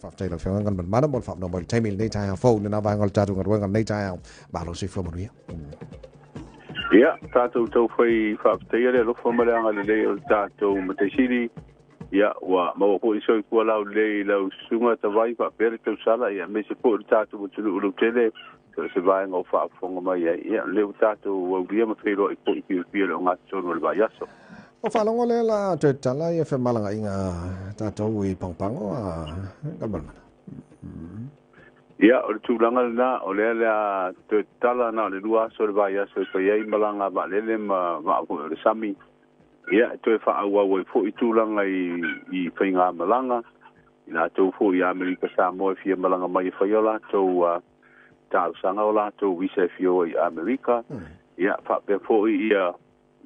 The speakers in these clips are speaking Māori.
Fakta la fengan kan mana bol fap no bol timing nei tai fo na ba ngol tatu ngal ngal nei tai ba lo si fo mo ya tatu to foi fakta ya lo fo mala ngal le tatu mtesiri ya wa ma ko iso ko la le la sunga ta vai fa per to sala ya me se ko tatu mo tulu lu tele so se vai ngo fa fo ma ya le tatu wa bia ma fero ko ki lo ngat so no ba ya so o fa lo ngole la te tala ya fe malanga inga tatu wi pang pang o kan mana ya o tulanga na o le la te tala na le lua so le ba ya so ya malanga ba le ma ko sami ya to fa wa wa fo itulanga I fainga malanga ina to fo ya Amerika Samoa fi malanga mai fa yola to ta sanga ola to we se fi o Amerika ya fa pe fo ia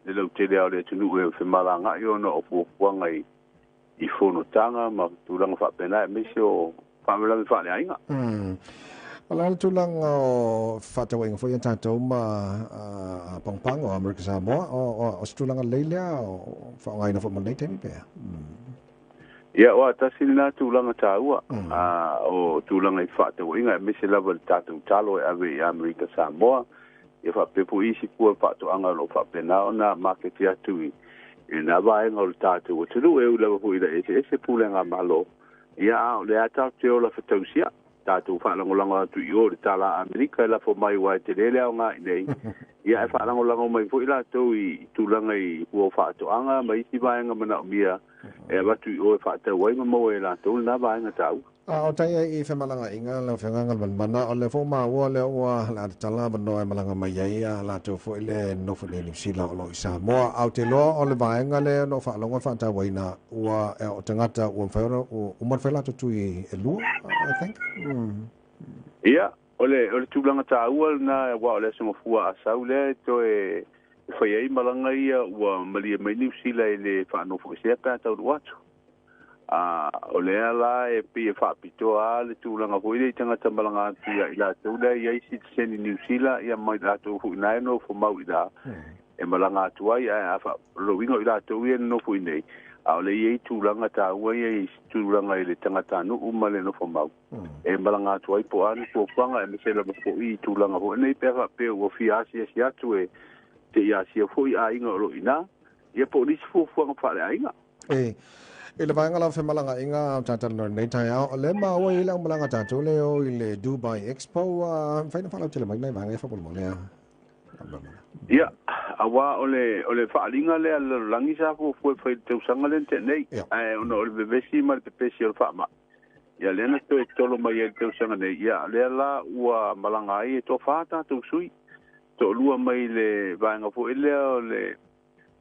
le lo te le te nu e fi malanga yo no fo wanga I fo no tanga ma tulanga fa pe na me so fa me la fa le ainga Wala tulang fatawing fo yung tato ma pangpang o Amerika Samoa o tulang Australia o fa ngai na fo mo nei temi pe. Ya wa tasina tulang tawa o tulang I fatawing ai me se level tato talo ave Amerika Samoa e fa pe po isi ko fa to anga lo fa pe na ona market ya tu ina ba ngol tato o tu e u level ho ida ese pulenga malo ya le ata te o la fatausia tatu fa lango tu yo tala Amerika la fo mai wa te le nga nei ia fa lango mai fo ila to I tulanga I ho fa to anga mai si ba nga mana mia e ba tu yo fa te wa mo e la to na ba nga tau o tai I fe malanga inga la fe ngal mana o le fo ma wo le wa la tala bano e malanga mai ia la to fo ile no fo le ni sila lo Samoa au te lo o le ba nga le no fa longo fa ta wa ina wa o tangata o fa o mo fa la to tu e lu I think ia ole tulanga taua na wa ole so fua asaule to e fa ia malanga ia wa mali mai ni sila ile fa no fo se pa ta watu ole ala e pe fa pito ale tulanga ko ile tanga tambalanga tia ila to da ia si seni ni sila ia mai da to fu na no fo mau ida e malanga tua ia fa lo wingo ila to ia no fu nei ole ia tulanga taua ia tulanga ile tanga tanu umale no fo mau e malanga tua po an ko panga e se la ko I tulanga ho nei pe fa pe o fi asia sia tu e te ia sia fo I inga lo ina ia po ni fu fu nga fa le inga Ile ba ngala fe malanga inga tata no nei tai o le ma o ile malanga tata le o ile Dubai Expo fa na fa la tele mai nei ba ngai fa mo le ia awa ole fa linga le langi sa fu fu te usanga le te nei ono le bevesi mal te special fa ma ia lena to tolo mai e te usanga nei ia le la ua malanga ai to fata to sui to lua mai le vanga fu ile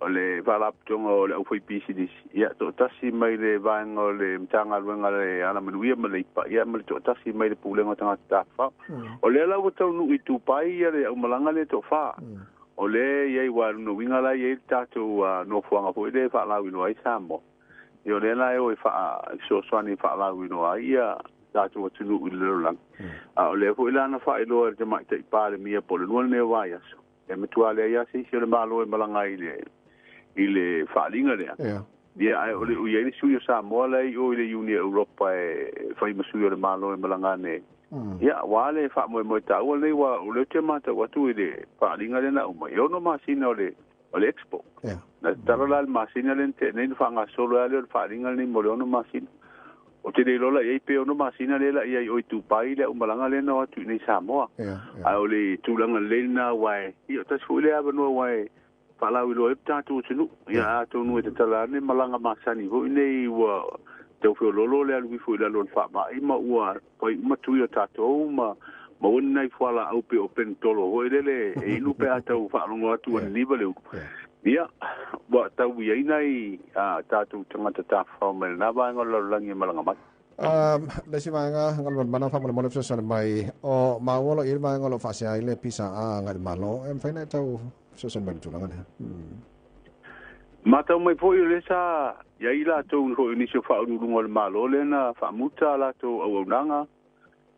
ole vala tonga ole fu PCD ia to tasi mai le vanga le mtanga luenga le ana manuia mai pa ia mai to tasi mai le pulenga tanga tafa ole la to nu I tu pai ia le malanga le to fa ole ia wa no winga la ia tatu no fuanga fu ile fa la wino ai samo yo le la o fa so swani fa la wino ai ia tatu tu nu ile lang ole fu ile na fa ilo te mai te pa le mia po le no ne wa ia so e metuale ia si le malo e malanga ile fa linga le dia ai ole u ia su yo Samoa le o ile Union Europa e fa I su yo le malo e malanga ne ia wale fa mo ta o le wa o le te mata wa tu ile fa linga le na o mai yo no masina ole expo na tara la masina le te ne fa nga solo ale fa linga le mo le no masina o te le lola e pe no masina le la ia o tu pai le o malanga le na tu ni Samoa ai ole tu langa le na wa io ta fu le ava no wa fala wi lo epta tu tunu ia to no te tala ne malanga masani ho nei wa te fo lolo le alwi fo la lo fa ma I ma wa poi ma tu yo tato ma wona I fala au pe open tolo ho ele e lu pe ata u fa lo tu ni vale ia wa ta wi ai nei tato tanga ta fa ma na ba ngol langi malanga ma le si manga ngal mana fa mo so mai o ma wo lo I ma ngol fa sia ile pisa ngal malo em fa na tau so ben tu langa mata mai foi le sa ia ila to ho ni so fa ru ngol malo le na fa muta la to o nanga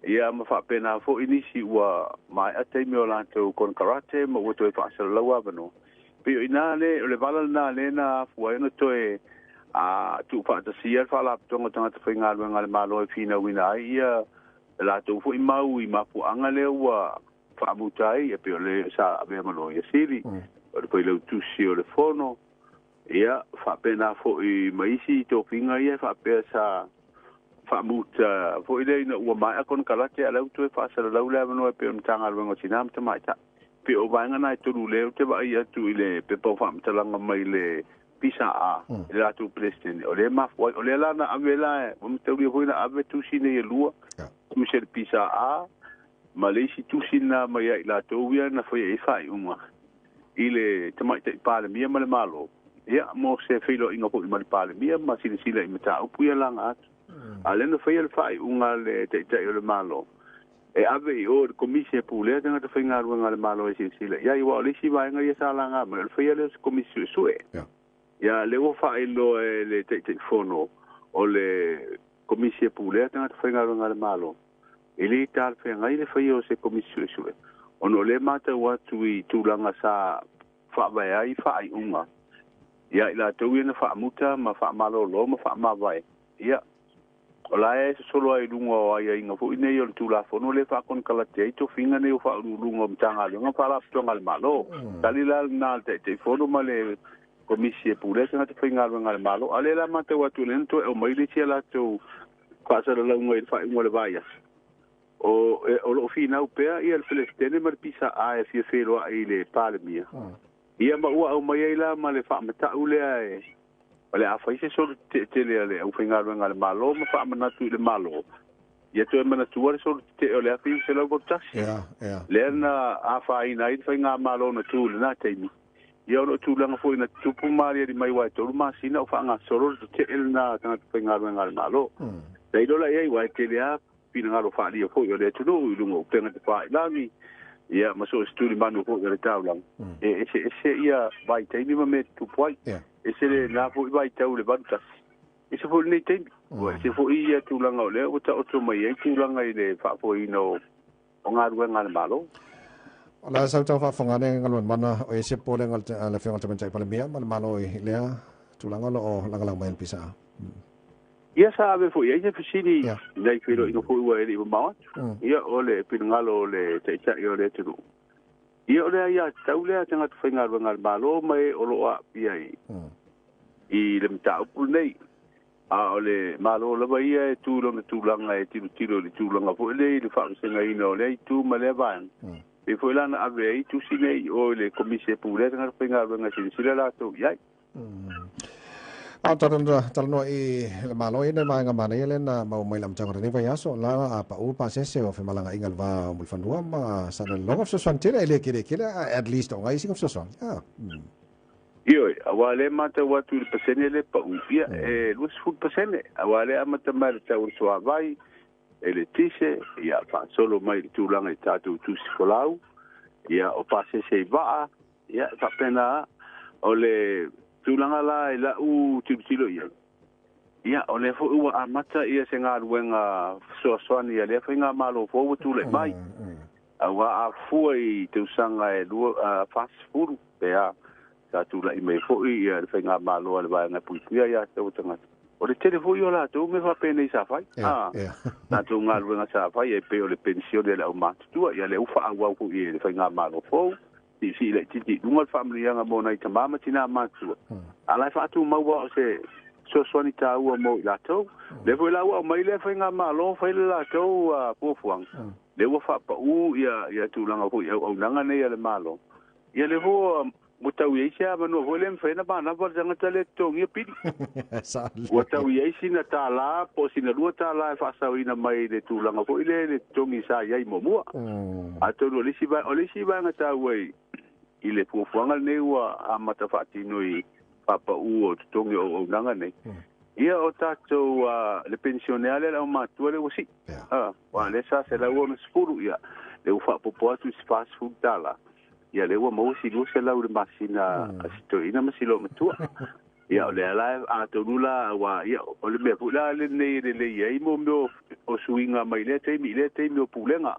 ia ma fa pena fo ini si wa mai ate me la to kon karate mo to fa sa lawa bano pe ina le vala na le na fu no to tu fa ta sia fa la tonga tanga te whainga le malo e fina wina ai ia la tu fu i mau i mapu anga le ua fa mutai e pe le sa ave malo ia siri o le poi le tu si o le fono ia fa pena fo i maisi to finga ia fa pe sa fa muta fo i le na ua mai akon kalate ala tu e fa sa la ula no e pe tanga le ngo sinam te mai ta pe o vanga na tu le te va ia tu ile pe po fa mtalanga mai le pisa a la tu president o le ma o le la na avela o me tau ri na ave tu sine e lua tu se pisa a malesi tu sina mai la tu via na foi e fai uma ile te mai te pale mia male malo ia mo se filo inga po male pale mia ma sile sile i meta o puia langa ale no foi el fai unga le te le malo e ave o comisia pule tanga te finga runga le malo e sile sile ia i wa le si vai nga ia sala nga ma le foi le comisia sue ya le o fa ilo le te fono o le comisia pule tanga te finga runga le malo ele tal fe ngai le foi o se comisia sue ono le mata watu i tulanga sa fa vai ai fa ai unga ya ila tu ina fa muta ma fa malo lo ma fa ma vai ya ola e solo ai lungo ai inga fu ine yo tu la fono le fa kon kala te to finga ne fa lungo mtanga lungo fa la tonga le malo talila na te fono ma le comisia pule se na te finga lungo le malo ale la mata watu lento e o mai le tia la tu fa sa la lungo fa le vai o lo fina u pea ia le felestene mar pisa a e fia fero ai le pale mia ia ma ua au mai la ma le fa mata ule ai ole a faise so te le au finga le malo ma fa mana tu le malo ia to mana tu so te ole a fi se lo botas le na a fa ina i finga malo na tu na te mi ia no tu langa foi na tu pu maria di mai wa to ma sina o fa nga solo te el na tanga finga le malo dai do la ia wa te le a pina lo fa dia foi le tu no lungo tenga te fa ilami ia maso studi manu ko le taulang ese ia vai te ni me tu poi ese le na foi vai tau le bantas ese foi nei te ese foi ia tu langa le o ta o to mai tu langa le fa foi no onga ruenga le malo la sa tau fa fonga ne ngalon mana o ese pole ngal le fenga te mentai pale mia malo le tu langa lo langa mai pisa ia sabe foi ia fisini nei filo ino foi wa ele ma ia ole pinngalo le te cha ia le tu ia ole ia taule tanga te finga ngal malo mai olo a pia i le mta u nei a ole malo le vai e tu langa e tiro le tu langa foi le fa senga ino le tu male van e foi la na ave tu sine o le comisia pule tanga te finga ngal sila la tu ia talno i malo ina mai nga mana ile na mau mai lam chang ni vai aso la pa u pa se o fe malanga ingal va mul fanua ma sa le long of so santira ile kire at least o ngai sing of so son io awale mata watu le pasene le pa u pia e lus food pasene awale amata mar ta u so vai ele tise ia fa solo mai tu langa tatu tu skolau ia o pa se va ia fa pena ole tulanga la ila u tilo ia ole fo u amata ia senga ruenga soaswani ia le finga malo fo tu le mai awa a foi te usanga e lu fast food pea ta tu la me fo ia le finga malo le vai na putia ia te utanga o le telefo io la tu me fa pena sa fai na tu nga ruenga sa fai e pe o le pensione la mat tu ia le ufa awa fu ia le finga malo fo si le titi dunga family nga mo na mama tina matu ala fa tu mau se so soni ta u mo la to le vo la u mai le fa nga malo fa la to po fuang le wo fa pa u ya tu langa ko ya o nanga ne ya le malo ya le vo mo ta u ya ba no vo le fa na ba na va janga ta le to ngi pi wo ta u ya si na ta la po si na lu ta la fa sa ina mai le tu langa ko ile le to ngi sa ya mo mo a to lo le si ba nga ta we ile pufuanga ne wa amata fatino i papa u o tongi o nanga ne ia o tato le pensionale la matua le wasi wa le sa se la wona spuru ia le ufa popo atu fast food tala ia le wa mo si lo se la u masina asto ina masilo matua ia le la a to lula wa ia o le me pula le ne le ia i mo o suinga mai le te mi o pulenga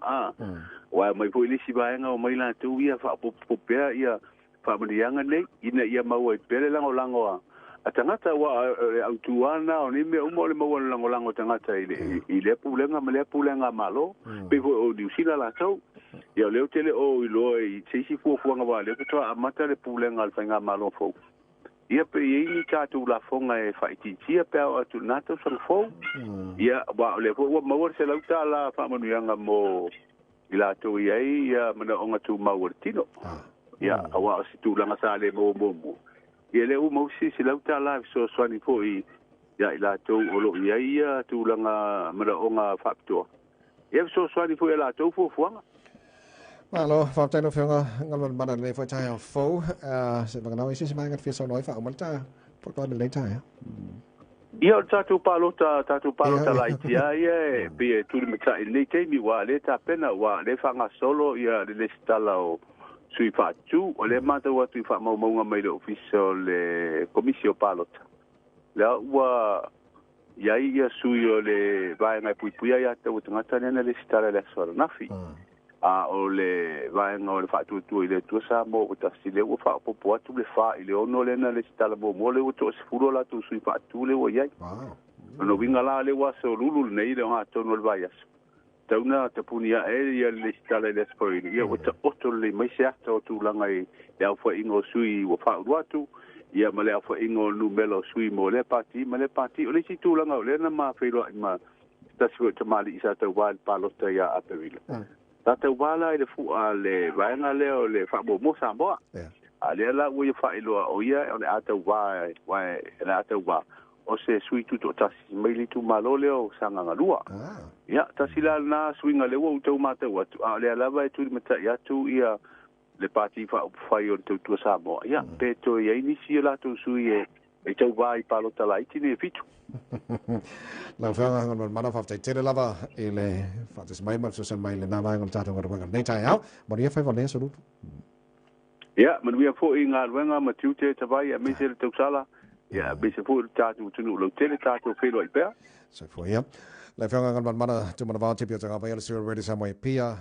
wa mai po ile si baenga o mai la tu ia fa po pe ia fa malianga nei ina ia mau ai pele lango tangata wa autuana o ni me umo le mo lango tangata ile pulenga me le pulenga malo pe o diusila la tau ia le tele o ilo i tisi fu nga wa le to amata le pulenga al fanga malo fo ia pe i ka tu la fonga e faiti tia pe o tu nato so fo ia wa le fo mo se la tala fa manu yanga mo ila to ia mana onga tu maurtino ia wa si tu langa sale mo ia le u mo si la tala so swani fo ia ila to o lo ia tu langa mana onga factor ia so swani fo ila to fo fuanga Malo, phạm tay nó phiêu ngal ban này phải trai học phố sẽ bằng nói xin mai ngal phía sau nói phạm mất cha phải coi mình lấy trai á ia tatu palota lai tia ia pe tu me tsa ni te mi wa le ta pena wa le fanga solo ia le stalo sui fa tu o le mata wa tu fa mo mai le official le comissio palota la wa ia sui o le vai ngai pui ia te o tanga le stalo le solo nafi o le vai no le fa tu ile tu sa mo o ta si le o fa po tu le fa ile ono le na le stala mo le o to se furo la tu sui fa tu le o ia no vinga la le wa so lulu nei le ha to no le vai tauna te punia ia le stala le spoi ia o ta otto le mai se ato tu langa ia fa ingo sui o fa tu ia ma le fa ingo numero sui mo le parti o le si tu langa o le na ma felo ma ta si to mali isa to wa palota ia apevila tata wala ile fu ale vaina le o le fa mo Samoa ale la wo fa ilo o ia o le ata wa le ata wa o se sui tu to tasi mai li tu malole o sanga ngalua ia tasila na swinga le wo to mata wa ale la va tu mata ia tu ia le parti fa o tu Samoa ia peto ia inicia la tu sui e tau vai palo tala itine fitu la fa ngal mana fa tai tele lava ele fa tes mai ma so sen mai le na vai ngal tato ngal nei tai au ma ia fa vale so ia man we fo inga wenga ma tiute te vai a mesel te sala ia be se fo tato tu lo tele tato fe lo ipe so fo ia la fa ngal mana tu mana va tipi Autagavaia le sir ready somewhere pia